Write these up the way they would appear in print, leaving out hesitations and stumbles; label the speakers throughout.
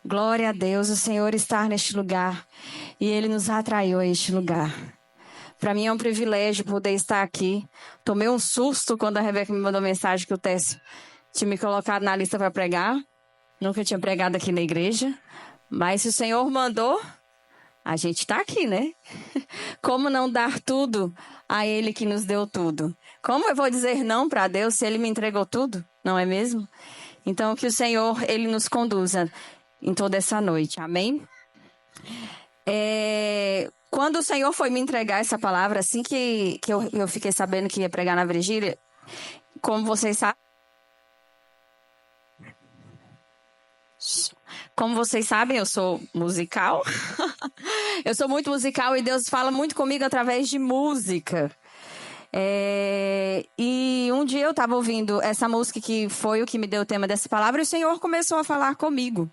Speaker 1: Glória a Deus, o Senhor está neste lugar e Ele nos atraiu a este lugar. Para mim é um privilégio poder estar aqui. Tomei um susto quando a Rebeca me mandou mensagem que o Técio tinha me colocado na lista para pregar. Nunca tinha pregado aqui na igreja, mas se o Senhor mandou, a gente está aqui, né? Como não dar tudo a Ele que nos deu tudo? Como eu vou dizer não para Deus se Ele me entregou tudo? Não é mesmo? Então que o Senhor, Ele nos conduza em toda essa noite, amém? Quando o Senhor foi me entregar essa palavra, assim que eu fiquei sabendo que ia pregar na Virgília, como vocês sabem, eu sou musical. Eu sou muito musical e Deus fala muito comigo através de música. E um dia eu estava ouvindo essa música que foi o que me deu o tema dessa palavra e o Senhor começou a falar comigo.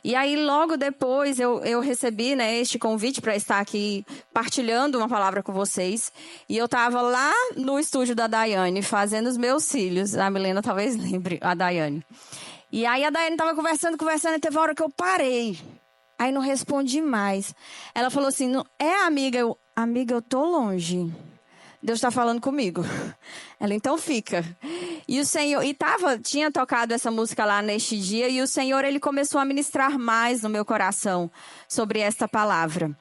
Speaker 1: E aí, logo depois, eu recebi, né, este convite para estar aqui partilhando uma palavra com vocês. E eu estava lá no estúdio da Daiane, fazendo os meus cílios. A Milena talvez lembre a Daiane. E aí, a Daiane estava conversando, e teve uma hora que eu parei. Aí, não respondi mais. Ela falou assim, não, amiga? Amiga, eu tô longe. Deus está falando comigo. Ela, então fica. E o Senhor, tinha tocado essa música lá neste dia, e o Senhor, Ele começou a ministrar mais no meu coração sobre esta palavra.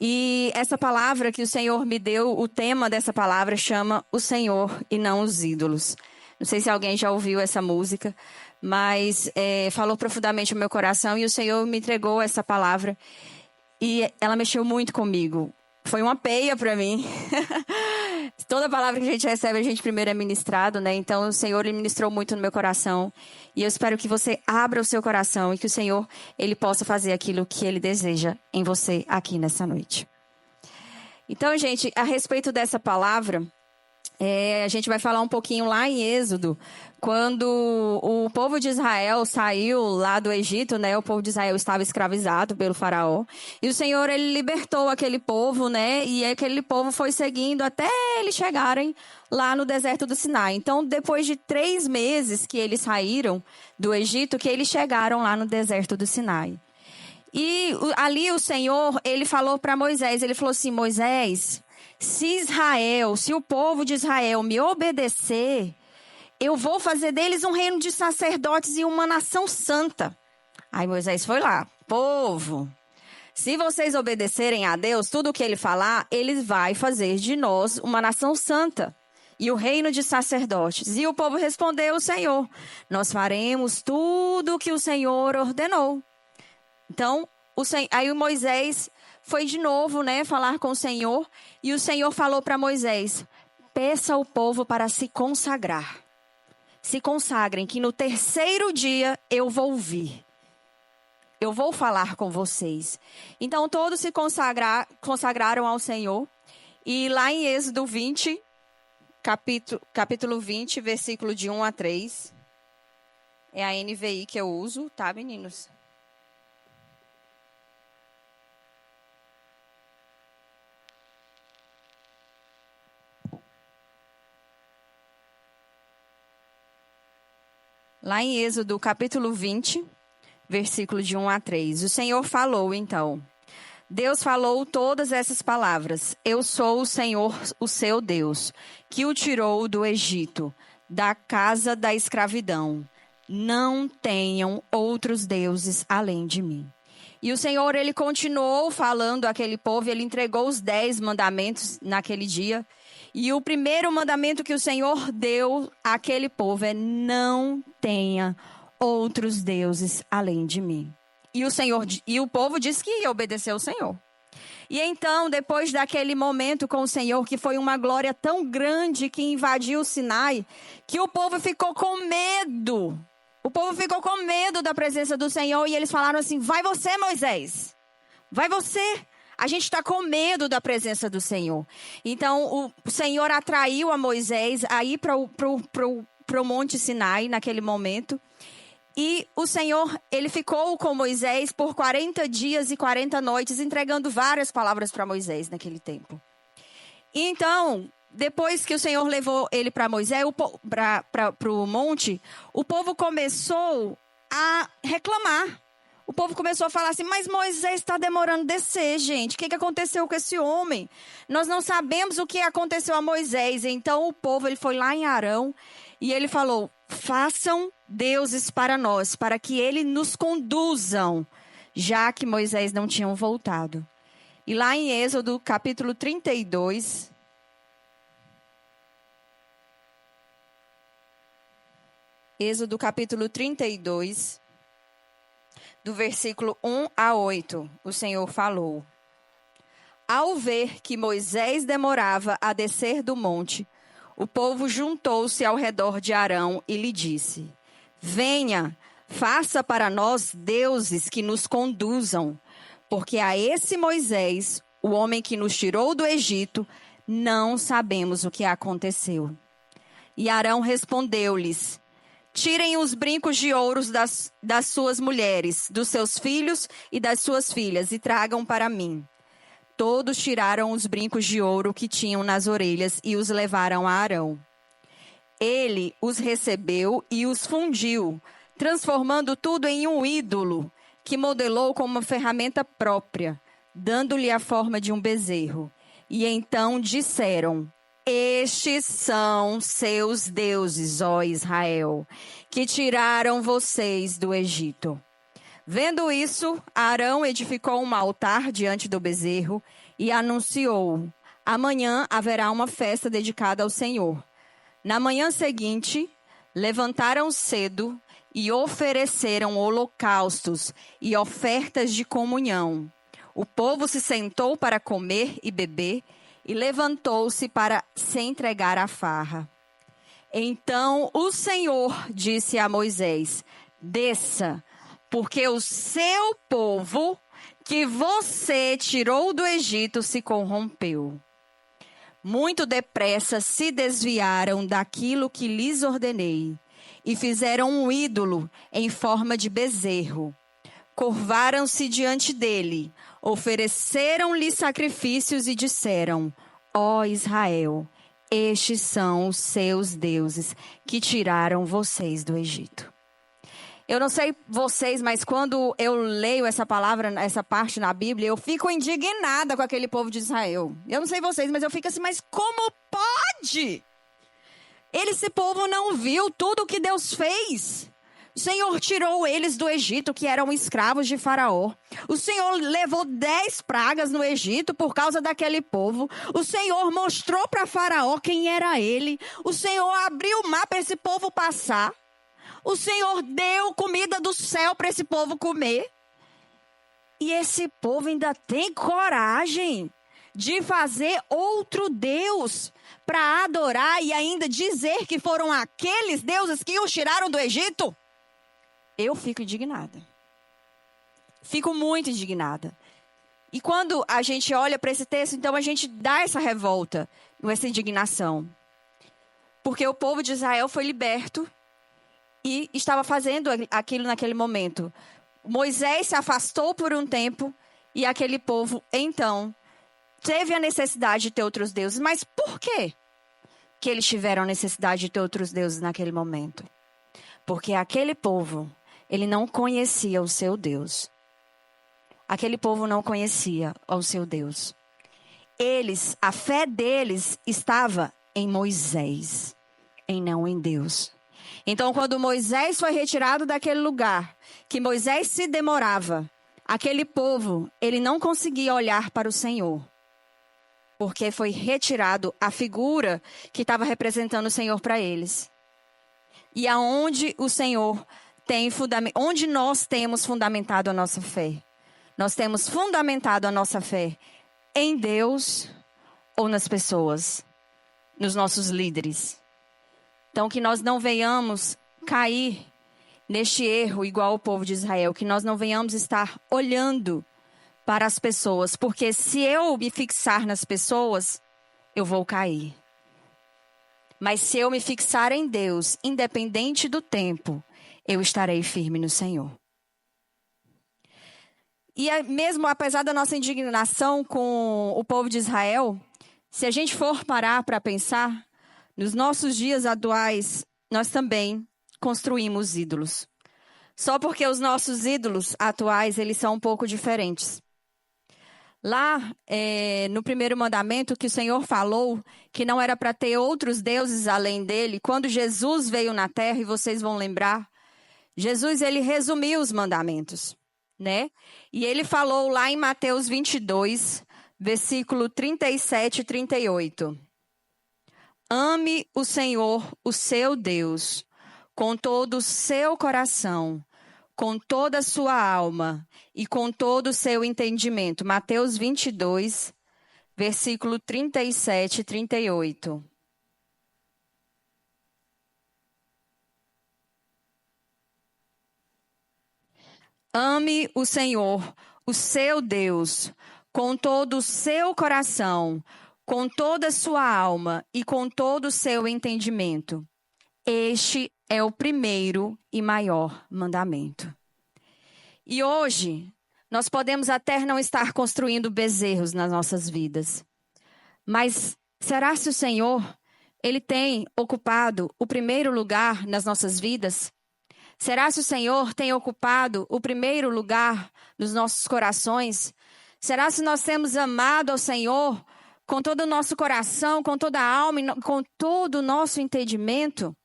Speaker 1: E essa palavra que o Senhor me deu, o tema dessa palavra chama O Senhor e Não os Ídolos. Não sei se alguém já ouviu essa música, mas falou profundamente no meu coração, e o Senhor me entregou essa palavra. E ela mexeu muito comigo. Foi uma peia para mim. Toda palavra que a gente recebe, a gente primeiro é ministrado, né? Então, o Senhor, Ele ministrou muito no meu coração. E eu espero que você abra o seu coração e que o Senhor, Ele possa fazer aquilo que Ele deseja em você aqui nessa noite. Então, gente, a respeito dessa palavra, a gente vai falar um pouquinho lá em Êxodo, quando o povo de Israel saiu lá do Egito, né? O povo de Israel estava escravizado pelo faraó. E o Senhor, Ele libertou aquele povo, né? E aquele povo foi seguindo até eles chegarem lá no deserto do Sinai. Então, depois de 3 meses que eles saíram do Egito, que eles chegaram lá no deserto do Sinai. E ali o Senhor, Ele falou para Moisés, Ele falou assim, Moisés, se o povo de Israel me obedecer, eu vou fazer deles um reino de sacerdotes e uma nação santa. Aí Moisés foi lá, povo, se vocês obedecerem a Deus, tudo o que Ele falar, Ele vai fazer de nós uma nação santa e o reino de sacerdotes. E o povo respondeu ao Senhor, nós faremos tudo o que o Senhor ordenou. Então, aí o Moisés foi de novo, né, falar com o Senhor. E o Senhor falou para Moisés, peça ao povo para se consagrar. Se consagrem, que no 3º dia eu vou vir. Eu vou falar com vocês. Então, todos se consagraram ao Senhor. E lá em Êxodo 20, capítulo 20, versículo de 1 a 3. É a NVI que eu uso, tá, meninos? Lá em Êxodo, capítulo 20, versículo de 1 a 3. O Senhor falou, então. Deus falou todas essas palavras. Eu sou o Senhor, o seu Deus, que o tirou do Egito, da casa da escravidão. Não tenham outros deuses além de mim. E o Senhor, Ele continuou falando àquele povo, Ele entregou os 10 mandamentos naquele dia. E o primeiro mandamento que o Senhor deu àquele povo é não tenha outros deuses além de mim. E o povo disse que ia obedecer ao Senhor. E então, depois daquele momento com o Senhor, que foi uma glória tão grande que invadiu o Sinai, que o povo ficou com medo. O povo ficou com medo da presença do Senhor e eles falaram assim, vai você, Moisés, vai você. A gente está com medo da presença do Senhor. Então, o Senhor atraiu a Moisés a ir para o Monte Sinai naquele momento. E o Senhor, Ele ficou com Moisés por 40 dias e 40 noites, entregando várias palavras para Moisés naquele tempo. E então, depois que o Senhor levou ele para Moisés, para o monte, o povo começou a reclamar. O povo começou a falar assim, mas Moisés está demorando a descer, gente. O que aconteceu com esse homem? Nós não sabemos o que aconteceu a Moisés. Então o povo ele foi lá em Arão e ele falou, façam deuses para nós, para que eles nos conduzam, já que Moisés não tinha voltado. E lá em Êxodo, capítulo 32... Êxodo capítulo 32, do versículo 1 a 8, o Senhor falou. Ao ver que Moisés demorava a descer do monte, o povo juntou-se ao redor de Arão e lhe disse, venha, faça para nós deuses que nos conduzam, porque a esse Moisés, o homem que nos tirou do Egito, não sabemos o que aconteceu. E Arão respondeu-lhes, tirem os brincos de ouro das suas mulheres, dos seus filhos e das suas filhas, e tragam para mim. Todos tiraram os brincos de ouro que tinham nas orelhas e os levaram a Arão. Ele os recebeu e os fundiu, transformando tudo em um ídolo, que modelou com uma ferramenta própria, dando-lhe a forma de um bezerro. E então disseram, estes são seus deuses, ó Israel, que tiraram vocês do Egito. Vendo isso, Arão edificou um altar diante do bezerro e anunciou, amanhã haverá uma festa dedicada ao Senhor. Na manhã seguinte, levantaram cedo e ofereceram holocaustos e ofertas de comunhão. O povo se sentou para comer e beber, e levantou-se para se entregar à farra. Então o Senhor disse a Moisés, desça, porque o seu povo, que você tirou do Egito, se corrompeu. Muito depressa se desviaram daquilo que lhes ordenei, e fizeram um ídolo em forma de bezerro. Curvaram-se diante dele, ofereceram-lhe sacrifícios e disseram, ó Israel, estes são os seus deuses que tiraram vocês do Egito. Eu não sei vocês, mas quando eu leio essa palavra, essa parte na Bíblia, eu fico indignada com aquele povo de Israel. Eu não sei vocês, mas eu fico assim, mas como pode? Esse povo não viu tudo o que Deus fez. O Senhor tirou eles do Egito, que eram escravos de Faraó. O Senhor levou 10 pragas no Egito por causa daquele povo. O Senhor mostrou para Faraó quem era ele. O Senhor abriu o mar para esse povo passar. O Senhor deu comida do céu para esse povo comer. E esse povo ainda tem coragem de fazer outro Deus para adorar e ainda dizer que foram aqueles deuses que os tiraram do Egito? Eu fico indignada. Fico muito indignada. E quando a gente olha para esse texto, então a gente dá essa revolta, essa indignação. Porque o povo de Israel foi liberto e estava fazendo aquilo naquele momento. Moisés se afastou por um tempo e aquele povo, então, teve a necessidade de ter outros deuses. Mas por quê que eles tiveram a necessidade de ter outros deuses naquele momento? Porque aquele povo, ele não conhecia o seu Deus. Aquele povo não conhecia o seu Deus. A fé deles estava em Moisés, e não em Deus. Então, quando Moisés foi retirado daquele lugar, que Moisés se demorava, aquele povo, ele não conseguia olhar para o Senhor. Porque foi retirado a figura que estava representando o Senhor para eles. E aonde o Senhor onde nós temos fundamentado a nossa fé? Nós temos fundamentado a nossa fé em Deus ou nas pessoas, nos nossos líderes. Então, que nós não venhamos cair neste erro igual o povo de Israel, que nós não venhamos estar olhando para as pessoas, porque se eu me fixar nas pessoas, eu vou cair. Mas se eu me fixar em Deus, independente do tempo, eu estarei firme no Senhor. E mesmo apesar da nossa indignação com o povo de Israel, se a gente for parar para pensar, nos nossos dias atuais, nós também construímos ídolos. Só porque os nossos ídolos atuais, eles são um pouco diferentes. Lá, no primeiro mandamento, que o Senhor falou que não era para ter outros deuses além dele, quando Jesus veio na terra, e vocês vão lembrar, Jesus, ele resumiu os mandamentos, né? E ele falou lá em Mateus 22, versículo 37 e 38. Ame o Senhor, o seu Deus, com todo o seu coração, com toda a sua alma e com todo o seu entendimento. Mateus 22, versículo 37 e 38. Ame o Senhor, o seu Deus, com todo o seu coração, com toda a sua alma e com todo o seu entendimento. Este é o primeiro e maior mandamento. E hoje, nós podemos até não estar construindo bezerros nas nossas vidas. Mas será se o Senhor, ele tem ocupado o primeiro lugar nas nossas vidas? Será se o Senhor tem ocupado o primeiro lugar nos nossos corações? Será se nós temos amado ao Senhor com todo o nosso coração, com toda a alma e com todo o nosso entendimento?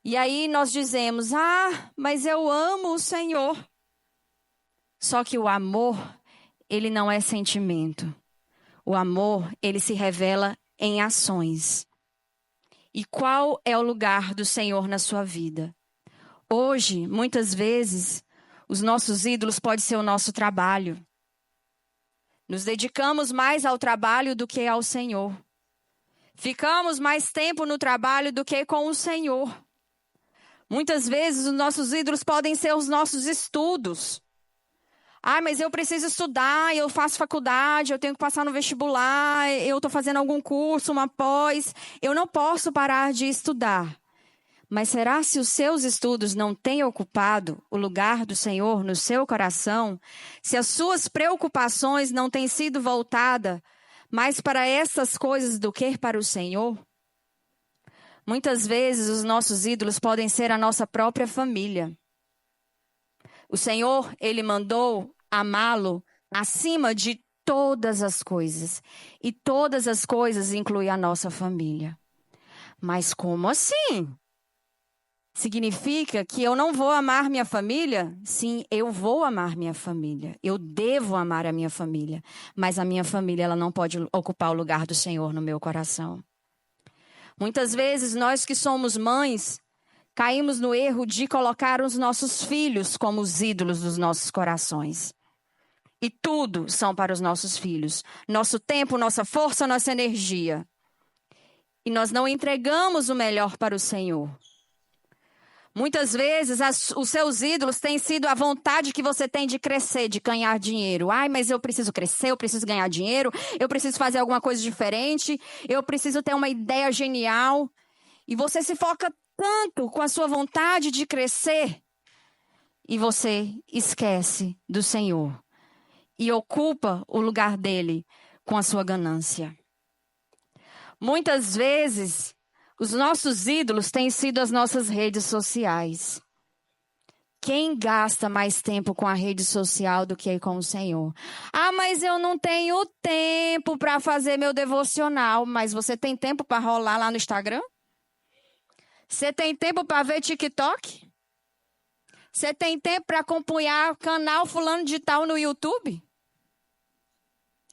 Speaker 1: E aí nós dizemos, mas eu amo o Senhor. Só que o amor, ele não é sentimento. O amor, ele se revela em ações. E qual é o lugar do Senhor na sua vida? Hoje, muitas vezes, os nossos ídolos podem ser o nosso trabalho. Nos dedicamos mais ao trabalho do que ao Senhor. Ficamos mais tempo no trabalho do que com o Senhor. Muitas vezes, os nossos ídolos podem ser os nossos estudos. Mas eu preciso estudar, eu faço faculdade, eu tenho que passar no vestibular, eu estou fazendo algum curso, uma pós. Eu não posso parar de estudar. Mas será se os seus estudos não têm ocupado o lugar do Senhor no seu coração? Se as suas preocupações não têm sido voltadas mais para essas coisas do que para o Senhor? Muitas vezes os nossos ídolos podem ser a nossa própria família. O Senhor, ele mandou amá-lo acima de todas as coisas. E todas as coisas incluem a nossa família. Mas como assim? Significa que eu não vou amar minha família? Sim, eu vou amar minha família. Eu devo amar a minha família. Mas a minha família, ela não pode ocupar o lugar do Senhor no meu coração. Muitas vezes, nós que somos mães, caímos no erro de colocar os nossos filhos como os ídolos dos nossos corações. E tudo são para os nossos filhos. Nosso tempo, nossa força, nossa energia. E nós não entregamos o melhor para o Senhor. Muitas vezes, os seus ídolos têm sido a vontade que você tem de crescer, de ganhar dinheiro. Mas eu preciso crescer, eu preciso ganhar dinheiro, eu preciso fazer alguma coisa diferente, eu preciso ter uma ideia genial. E você se foca tanto com a sua vontade de crescer e você esquece do Senhor e ocupa o lugar dele com a sua ganância. Muitas vezes, os nossos ídolos têm sido as nossas redes sociais. Quem gasta mais tempo com a rede social do que com o Senhor? Mas eu não tenho tempo para fazer meu devocional. Mas você tem tempo para rolar lá no Instagram? Você tem tempo para ver TikTok? Você tem tempo para acompanhar o canal fulano de tal no YouTube?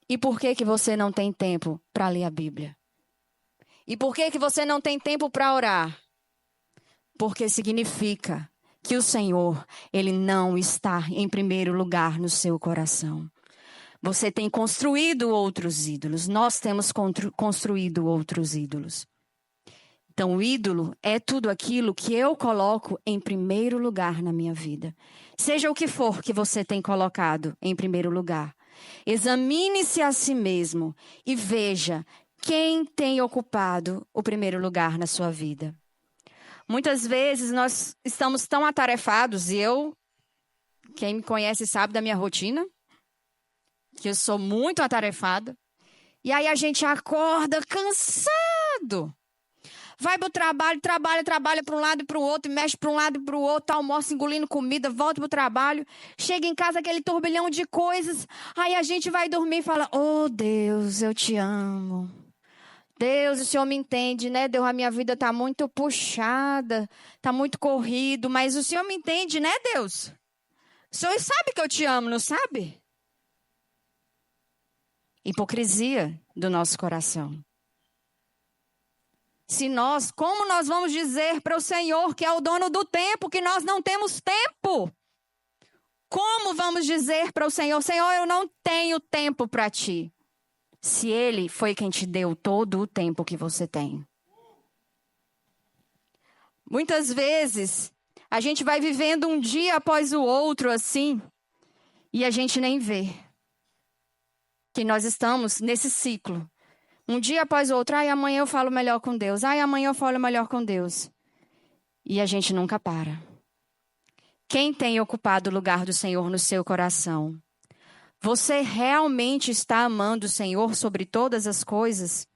Speaker 1: E por que você não tem tempo para ler a Bíblia? E por que você não tem tempo para orar? Porque significa que o Senhor, ele não está em primeiro lugar no seu coração. Você tem construído outros ídolos. Nós temos construído outros ídolos. Então, o ídolo é tudo aquilo que eu coloco em primeiro lugar na minha vida. Seja o que for que você tem colocado em primeiro lugar. Examine-se a si mesmo e veja quem tem ocupado o primeiro lugar na sua vida. Muitas vezes nós estamos tão atarefados, e quem me conhece sabe da minha rotina, que eu sou muito atarefada. E aí a gente acorda cansado. Vai pro trabalho, trabalha para um lado e para o outro, mexe para um lado e para o outro, almoça engolindo comida, volta pro trabalho, chega em casa aquele turbilhão de coisas, aí a gente vai dormir e fala: oh Deus, eu te amo. Deus, o Senhor me entende, né? Deus, a minha vida tá muito puxada, tá muito corrido, mas o Senhor me entende, né, Deus? O Senhor sabe que eu te amo, não sabe? Hipocrisia do nosso coração. Como nós vamos dizer para o Senhor, que é o dono do tempo, que nós não temos tempo? Como vamos dizer para o Senhor: Senhor, eu não tenho tempo para ti, se Ele foi quem te deu todo o tempo que você tem? Muitas vezes, a gente vai vivendo um dia após o outro assim, e a gente nem vê que nós estamos nesse ciclo. Um dia após o outro, amanhã eu falo melhor com Deus. Amanhã eu falo melhor com Deus. E a gente nunca para. Quem tem ocupado o lugar do Senhor no seu coração? Você realmente está amando o Senhor sobre todas as coisas?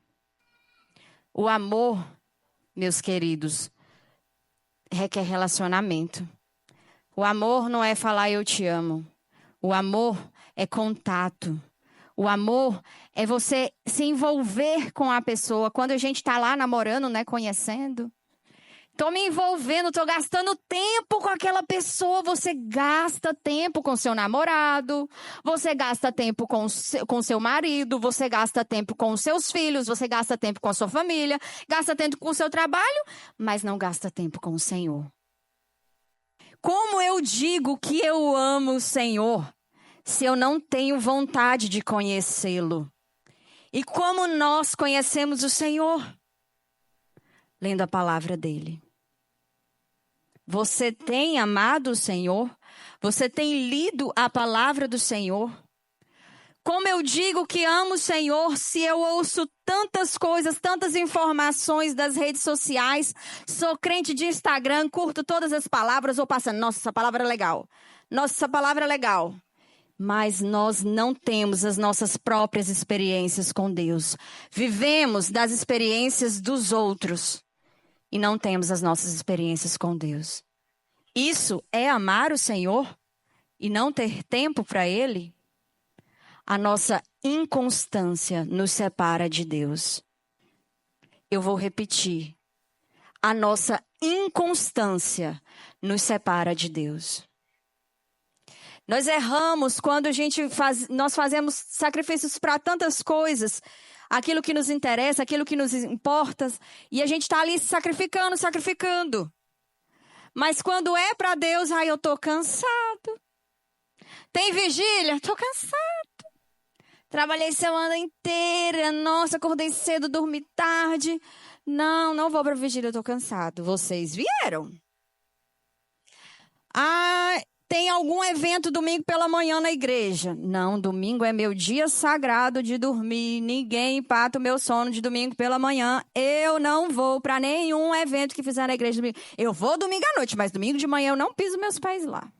Speaker 1: O amor, meus queridos, requer relacionamento. O amor não é falar eu te amo. O amor é contato. O amor é você se envolver com a pessoa. Quando a gente está lá namorando, né, conhecendo. Estou me envolvendo, estou gastando tempo com aquela pessoa. Você gasta tempo com seu namorado. Você gasta tempo com seu marido. Você gasta tempo com os seus filhos. Você gasta tempo com a sua família. Gasta tempo com o seu trabalho. Mas não gasta tempo com o Senhor. Como eu digo que eu amo o Senhor se eu não tenho vontade de conhecê-lo? E como nós conhecemos o Senhor? Lendo a palavra dele. Você tem amado o Senhor? Você tem lido a palavra do Senhor? Como eu digo que amo o Senhor se eu ouço tantas coisas, tantas informações das redes sociais, sou crente de Instagram, curto todas as palavras, vou passando, nossa, essa palavra é legal. Nossa, essa palavra é legal. Mas nós não temos as nossas próprias experiências com Deus. Vivemos das experiências dos outros e não temos as nossas experiências com Deus. Isso é amar o Senhor e não ter tempo para Ele? A nossa inconstância nos separa de Deus. Eu vou repetir. A nossa inconstância nos separa de Deus. Nós erramos quando nós fazemos sacrifícios para tantas coisas, aquilo que nos interessa, aquilo que nos importa, e a gente está ali se sacrificando. Mas quando é para Deus, eu estou cansado. Tem vigília? Estou cansado. Trabalhei semana inteira, nossa, acordei cedo, dormi tarde. Não vou para vigília, eu estou cansado. Vocês vieram. Tem algum evento domingo pela manhã na igreja? Não, domingo é meu dia sagrado de dormir. Ninguém empata o meu sono de domingo pela manhã. Eu não vou para nenhum evento que fizer na igreja domingo. Eu vou domingo à noite, mas domingo de manhã eu não piso meus pés lá.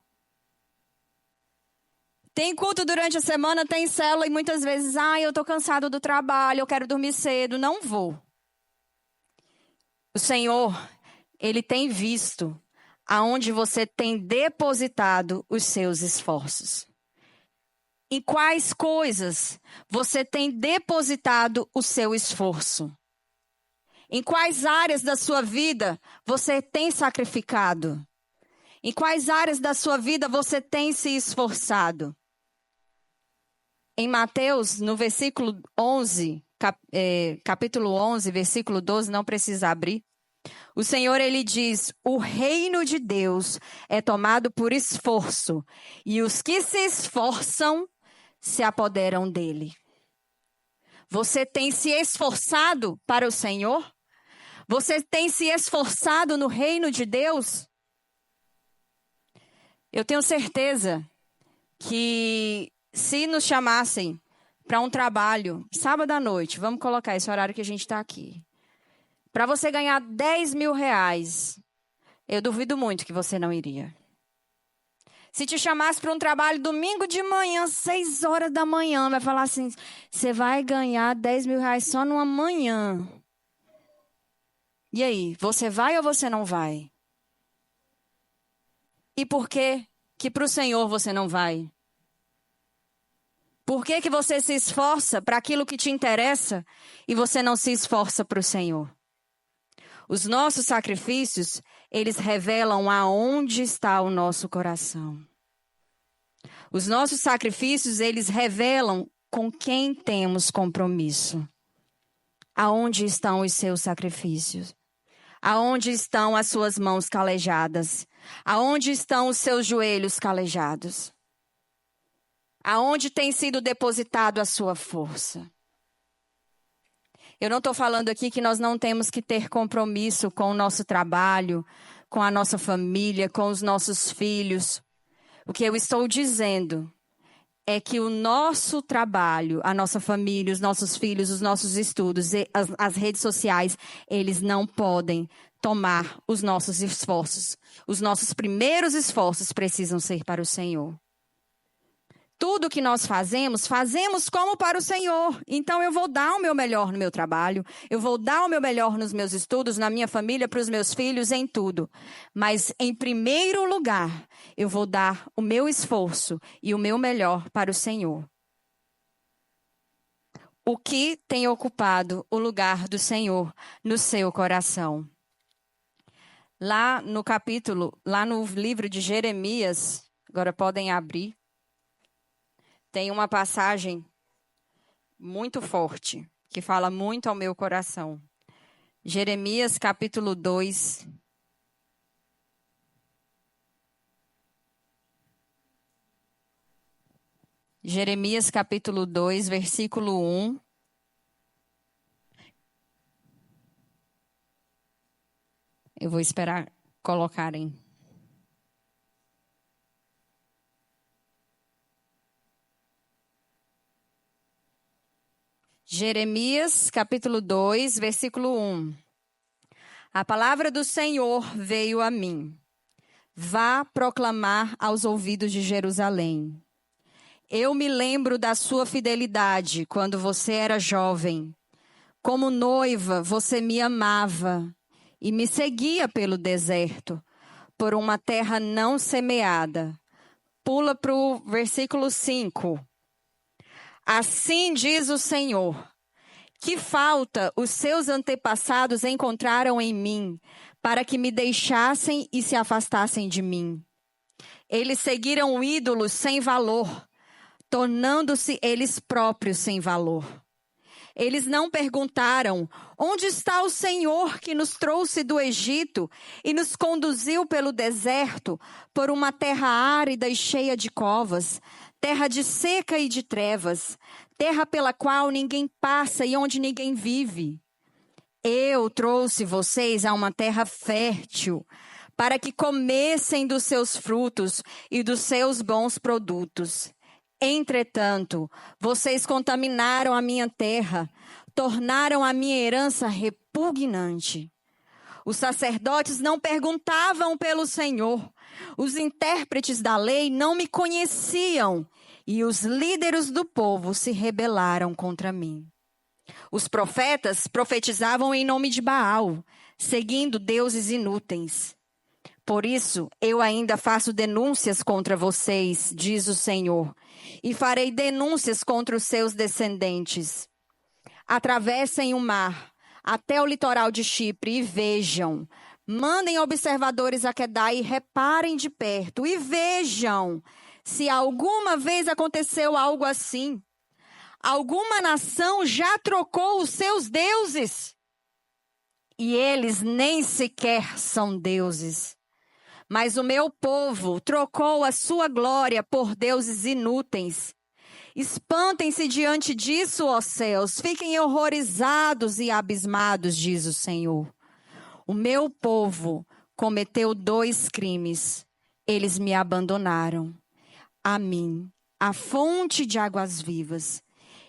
Speaker 1: Tem culto durante a semana, tem célula e muitas vezes, eu tô cansado do trabalho, eu quero dormir cedo. Não vou. O Senhor, Ele tem visto aonde você tem depositado os seus esforços. Em quais coisas você tem depositado o seu esforço? Em quais áreas da sua vida você tem sacrificado? Em quais áreas da sua vida você tem se esforçado? Em Mateus, no versículo 11, capítulo 11, versículo 12, não precisa abrir. O Senhor, Ele diz: o reino de Deus é tomado por esforço, e os que se esforçam se apoderam dele. Você tem se esforçado para o Senhor? Você tem se esforçado no reino de Deus? Eu tenho certeza que se nos chamassem para um trabalho, sábado à noite, vamos colocar esse horário que a gente está aqui, para você ganhar 10 mil reais, eu duvido muito que você não iria. Se te chamasse para um trabalho domingo de manhã, 6 horas da manhã, vai falar assim, você vai ganhar 10 mil reais só numa manhã. E aí, você vai ou você não vai? E por que que para o Senhor você não vai? Por que que você se esforça para aquilo que te interessa e você não se esforça para o Senhor? Os nossos sacrifícios, eles revelam aonde está o nosso coração. Os nossos sacrifícios, eles revelam com quem temos compromisso. Aonde estão os seus sacrifícios? Aonde estão as suas mãos calejadas? Aonde estão os seus joelhos calejados? Aonde tem sido depositado a sua força? Eu não estou falando aqui que nós não temos que ter compromisso com o nosso trabalho, com a nossa família, com os nossos filhos. O que eu estou dizendo é que o nosso trabalho, a nossa família, os nossos filhos, os nossos estudos, as redes sociais, eles não podem tomar os nossos esforços. Os nossos primeiros esforços precisam ser para o Senhor. Tudo que nós fazemos, fazemos como para o Senhor. Então eu vou dar o meu melhor no meu trabalho, eu vou dar o meu melhor nos meus estudos, na minha família, para os meus filhos, em tudo. Mas em primeiro lugar, eu vou dar o meu esforço e o meu melhor para o Senhor. O que tem ocupado o lugar do Senhor no seu coração? Lá no livro de Jeremias, agora podem abrir. Tem uma passagem muito forte, que fala muito ao meu coração. Jeremias, capítulo 2. Jeremias, capítulo 2, versículo 1. Eu vou esperar colocarem. Jeremias, capítulo 2, versículo 1. A palavra do Senhor veio a mim. Vá proclamar aos ouvidos de Jerusalém. Eu me lembro da sua fidelidade quando você era jovem. Como noiva, você me amava e me seguia pelo deserto, por uma terra não semeada. Pula para o versículo 5. Assim diz o Senhor, que falta os seus antepassados encontraram em mim, para que me deixassem e se afastassem de mim. Eles seguiram ídolos sem valor, tornando-se eles próprios sem valor. Eles não perguntaram, onde está o Senhor que nos trouxe do Egito e nos conduziu pelo deserto, por uma terra árida e cheia de covas, terra de seca e de trevas, terra pela qual ninguém passa e onde ninguém vive. Eu trouxe vocês a uma terra fértil, para que comessem dos seus frutos e dos seus bons produtos. Entretanto, vocês contaminaram a minha terra, tornaram a minha herança repugnante. Os sacerdotes não perguntavam pelo Senhor, os intérpretes da lei não me conheciam, e os líderes do povo se rebelaram contra mim. Os profetas profetizavam em nome de Baal, seguindo deuses inúteis. Por isso, eu ainda faço denúncias contra vocês, diz o Senhor, e farei denúncias contra os seus descendentes. Atravessem o mar até o litoral de Chipre e vejam. Mandem observadores a Quedar e reparem de perto e vejam se alguma vez aconteceu algo assim. Alguma nação já trocou os seus deuses. E eles nem sequer são deuses. Mas o meu povo trocou a sua glória por deuses inúteis. Espantem-se diante disso, ó céus. Fiquem horrorizados e abismados, diz o Senhor. O meu povo cometeu 2 crimes. Eles me abandonaram. A mim, a fonte de águas vivas,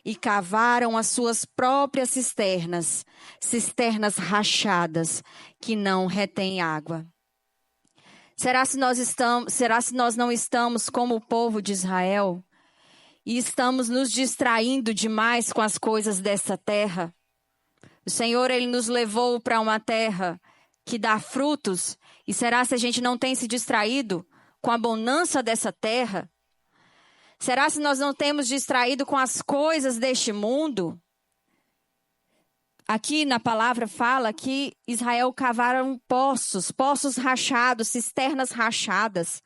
Speaker 1: e cavaram as suas próprias cisternas, cisternas rachadas, que não retêm água. Será se nós não estamos como o povo de Israel e estamos nos distraindo demais com as coisas dessa terra? O Senhor, Ele nos levou para uma terra que dá frutos. E será se a gente não tem se distraído com a bonança dessa terra? Será se nós não temos distraído com as coisas deste mundo? Aqui na palavra fala que Israel cavaram poços rachados, cisternas rachadas.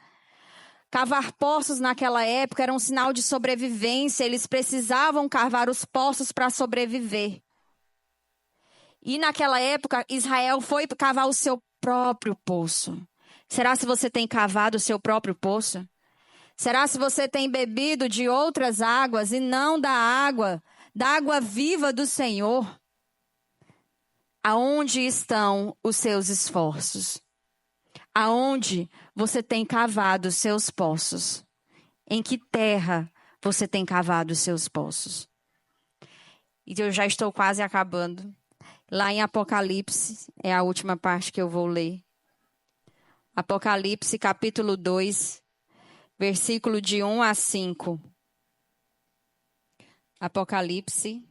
Speaker 1: Cavar poços naquela época era um sinal de sobrevivência. Eles precisavam cavar os poços para sobreviver. E naquela época, Israel foi cavar o seu próprio poço. Será se você tem cavado o seu próprio poço? Será se você tem bebido de outras águas e não da água viva do Senhor? Aonde estão os seus esforços? Aonde você tem cavado os seus poços? Em que terra você tem cavado os seus poços? E eu já estou quase acabando. Lá em Apocalipse, é a última parte que eu vou ler. Apocalipse, capítulo 2, versículo de 1 a 5. Apocalipse.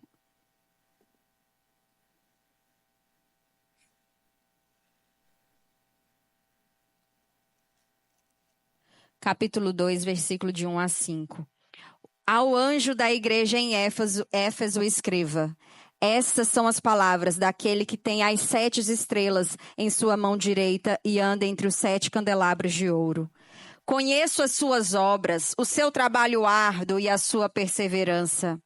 Speaker 1: Capítulo 2, versículo de 1 a 5. Ao anjo da igreja em Éfeso escreva: Estas são as palavras daquele que tem as 7 estrelas em sua mão direita e anda entre os 7 candelabros de ouro. Conheço as suas obras, o seu trabalho árduo e a sua perseverança.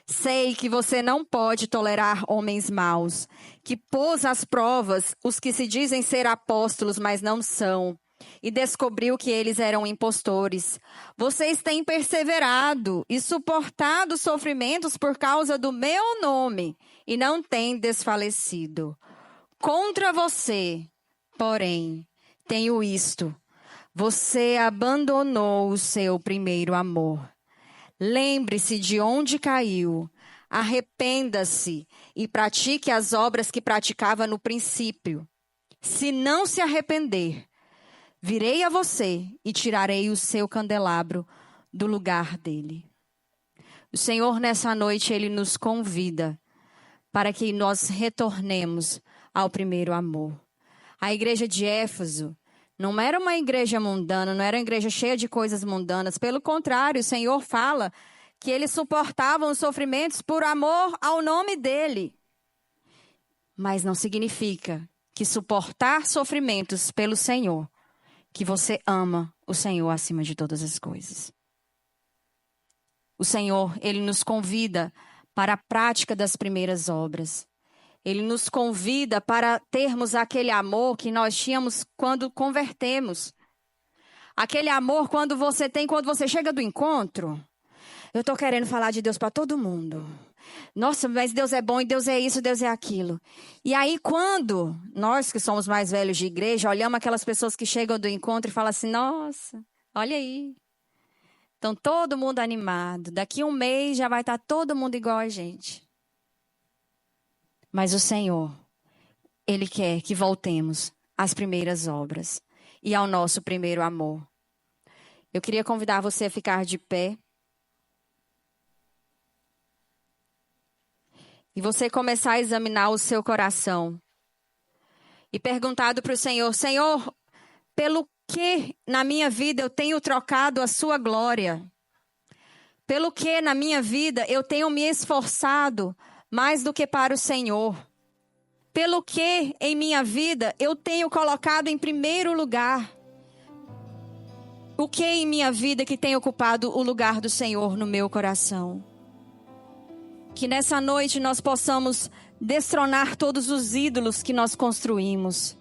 Speaker 1: Sei que você não pode tolerar homens maus, que pôs às provas os que se dizem ser apóstolos, mas não são, e descobriu que eles eram impostores. Vocês têm perseverado e suportado sofrimentos por causa do meu nome e não têm desfalecido. Contra você, porém, tenho isto: você abandonou o seu primeiro amor. Lembre-se de onde caiu, arrependa-se e pratique as obras que praticava no princípio. Se não se arrepender, virei a você e tirarei o seu candelabro do lugar dele. O Senhor, nessa noite, Ele nos convida para que nós retornemos ao primeiro amor. A igreja de Éfeso não era uma igreja mundana, não era uma igreja cheia de coisas mundanas. Pelo contrário, o Senhor fala que eles suportavam os sofrimentos por amor ao nome dEle. Mas não significa que suportar sofrimentos pelo Senhor que você ama o Senhor acima de todas as coisas. O Senhor, Ele nos convida para a prática das primeiras obras. Ele nos convida para termos aquele amor que nós tínhamos quando convertemos. Aquele amor quando você chega do encontro. Eu estou querendo falar de Deus para todo mundo. Nossa, mas Deus é bom e Deus é isso, Deus é aquilo. E aí quando nós que somos mais velhos de igreja, olhamos aquelas pessoas que chegam do encontro e falam assim: nossa, olha aí. Estão todo mundo animado. Daqui um mês já vai estar todo mundo igual a gente. Mas o Senhor, Ele quer que voltemos às primeiras obras e ao nosso primeiro amor. Eu queria convidar você a ficar de pé. E você começar a examinar o seu coração. E perguntado para o Senhor: Senhor, pelo que na minha vida eu tenho trocado a sua glória? Pelo que na minha vida eu tenho me esforçado mais do que para o Senhor? Pelo que em minha vida eu tenho colocado em primeiro lugar? O que em minha vida que tem ocupado o lugar do Senhor no meu coração? Que nessa noite nós possamos destronar todos os ídolos que nós construímos.